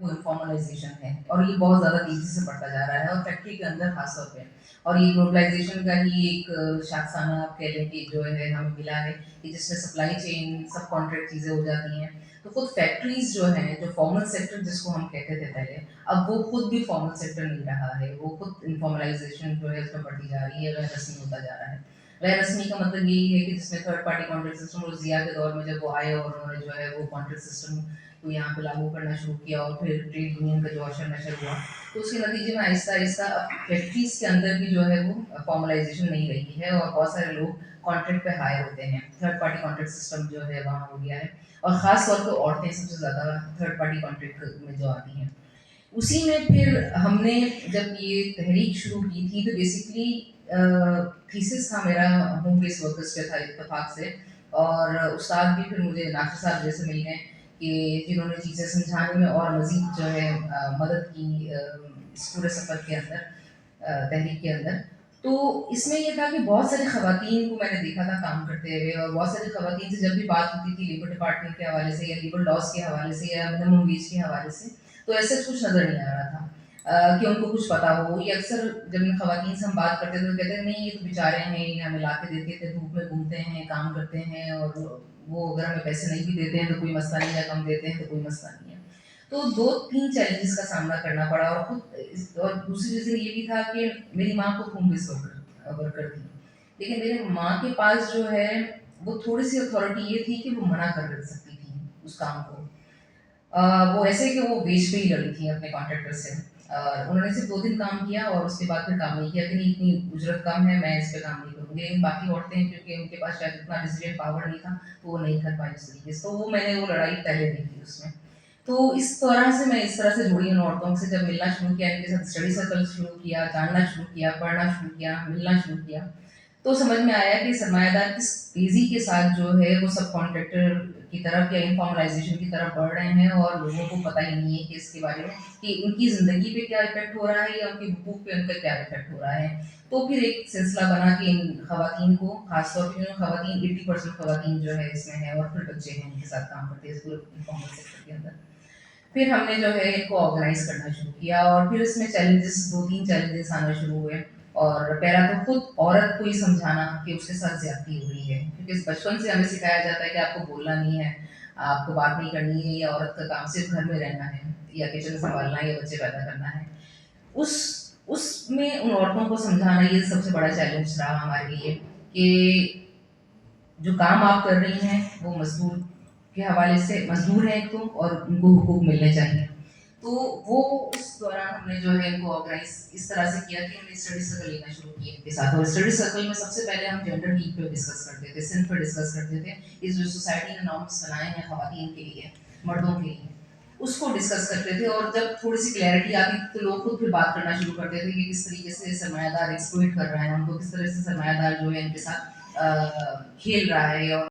वो इन्फॉर्मलाइजेशन है, और ये बहुत ज़्यादा तेज़ी से बढ़ता जा रहा है, और फैक्ट्री के अंदर खास तौर पे। और ये ग्लोबलाइजेशन का ही एक शाखसाना आप कह लें कि जो है हमें मिला है, कि जिसमें सप्लाई चेन सब कॉन्ट्रैक्ट चीज़ें हो जाती हैं। तो खुद फैक्ट्रीज़ जो हैं, जो फॉर्मल सेक्टर जिसको हम कहते थे पहले, अब वो खुद भी फॉर्मल सेक्टर नहीं रहा है, वो खुद इन्फॉर्मलाइजेशन जो है उसमें बढ़ती जा रही है, गैर रस्मी होता जा रहा है। गैर रस्मी का मतलब यही है कि जिसमें थर्ड पार्टी कॉन्ट्रैक्ट सिस्टम, और ज़िया के दौर में जब वो आए और उन्होंने जो है वो कॉन्ट्रैक्ट सिस्टम को यहाँ पे लागू करना शुरू किया, और फिर ट्रेड यूनियन का जो अशर नशर हुआ, तो उसके नतीजे में आहिस्ता आहिस्ता फैक्ट्रीज के अंदर भी जो है वो फॉर्मलाइजेशन नहीं रही है, और बहुत सारे लोग कॉन्ट्रैक्ट पे हायर होते हैं। थर्ड पार्टी कॉन्ट्रैक्ट सिस्टम जो है वहाँ हो गया है, और ख़ास तौर पर औरतें सबसे ज़्यादा थर्ड पार्टी कॉन्ट्रैक्ट में जो आती हैं। उसी में फिर हमने जब ये तहरीक शुरू की थी, तो बेसिकली थीसिस था मेरा होम बेस वर्कर्स पे था इत्तेफाक से, और उस्ताद भी फिर मुझे नासिर साहब जैसे मिल गए कि जिन्होंने चीज़ें समझाने में और मज़ीद जो है मदद की इस पूरे सफ़र के अंदर, तहरीक के अंदर। तो इसमें ये था कि बहुत सारी ख़वातीन को मैंने देखा था काम करते हुए, और बहुत सारी ख़वातीन से जब भी बात होती थी लेबर डिपार्टमेंट के हवाले से, या लेबर लॉज के हवाले से, या मिनिमम वेज के हवाले से, तो ऐसे कुछ नज़र नहीं आ रहा था कि उनको कुछ पता हो। ये अक्सर जब इन ख़वातीन से हम बात करते थे तो कहते हैं नहीं ये तो बेचारे हैं, ये हमें ला के देते थे, धूप में घूमते हैं, काम करते हैं, और वो अगर हमें पैसे नहीं भी देते हैं तो कोई मसला नहीं है, कम देते हैं तो कोई मसला नहीं है। तो 2-3 चैलेंजेस का सामना करना पड़ा, और दूसरी रीज़न ये भी था कि मेरी माँ खुद होम बेस्ड वर्कर थी। लेकिन मेरी माँ के पास जो है वो थोड़ी-सी अथॉरिटी ये थी कि वो मना कर सकती थी उस काम को। वो ऐसे कि वो वेज पे ही लड़ी थी अपने कॉन्ट्रैक्टर से। उन्होंने सिर्फ 2 दिन काम किया और उसके बाद फिर काम नहीं किया कि नहीं इतनी उजरत कम है, मैं इस पे काम नहीं करूँगी। लेकिन बाकी औरतें क्योंकि उनके पास शायद इतना डिसीजन पावर नहीं था, तो वो नहीं कर पाई उस तरीके से। तो वो मैंने वो लड़ाई पहले देखी उसमें। तो इस तरह से मैं इस तरह से जुड़ी उन औरतों से, जब मिलना शुरू किया, इनके साथ स्टडी सर्कल शुरू किया, जानना शुरू किया, पढ़ना शुरू किया, मिलना शुरू किया, तो समझ में आया कि सरमायादार किस तेज़ी के साथ जो है वो सब कॉन्ट्रैक्टर की तरफ या इन्फॉर्मलाइजेशन की तरफ बढ़ रहे हैं, और लोगों को पता ही नहीं है कि इसके बारे में कि उनकी ज़िंदगी पे क्या इफ़ेक्ट हो रहा है, या उनके हुकूक पे उनका क्या इफ़ेक्ट हो रहा है। तो फिर एक सिलसिला बना कि इन ख़वातीन को, ख़ास तौर पे जो ख़वातीन 80% ख़वातीन जो है इसमें है, और फिर बच्चे हैं उनके साथ काम करते हैं इस पूरे इन्फॉर्मल सेक्टर के अंदर। फिर हमने जो है इनको ऑर्गेनाइज करना शुरू किया, और फिर इसमें चैलेंजेस 2-3 चैलेंजेस आने शुरू हुए। और पहला तो खुद औरत को ही समझाना कि उसके साथ ज़्यादती हो रही है, क्योंकि बचपन से हमें सिखाया जाता है कि आपको बोलना नहीं है, आपको बात नहीं करनी है, या औरत का काम सिर्फ घर में रहना है, या किचन संभालना है, या बच्चे पैदा करना है। उस उसमें उन औरतों को समझाना ये सबसे बड़ा चैलेंज रहा हमारे लिए, कि जो काम आप कर रही हैं वो मज़दूर के हवाले से, मज़दूर हैं एक तो, और उनको हुकूक मिलने चाहिए। तो वो उस दौरान हमने जो है इनको ऑर्गेनाइज इस तरह से किया कि हमने स्टडी सर्कल लेना शुरू किया इनके साथ, और स्टडी सर्कल में सबसे पहले हम जेंडर नीड पे डिस्कस करते थे, सिंध पे डिस्कस करते थे। इस जो सोसाइटी ने नॉर्म्स बनाए हैं ख़वातीन के लिए, मर्दों के लिए, उसको डिस्कस करते थे। और जब थोड़ी सी क्लैरिटी आती थी तो लोग खुद फिर बात करना शुरू करते थे कि किस तरीके से सरमायादार एक्सप्लॉइट कर रहा है उनको, किस तरह से सरमायादार जो है इनके साथ खेल रहा है, और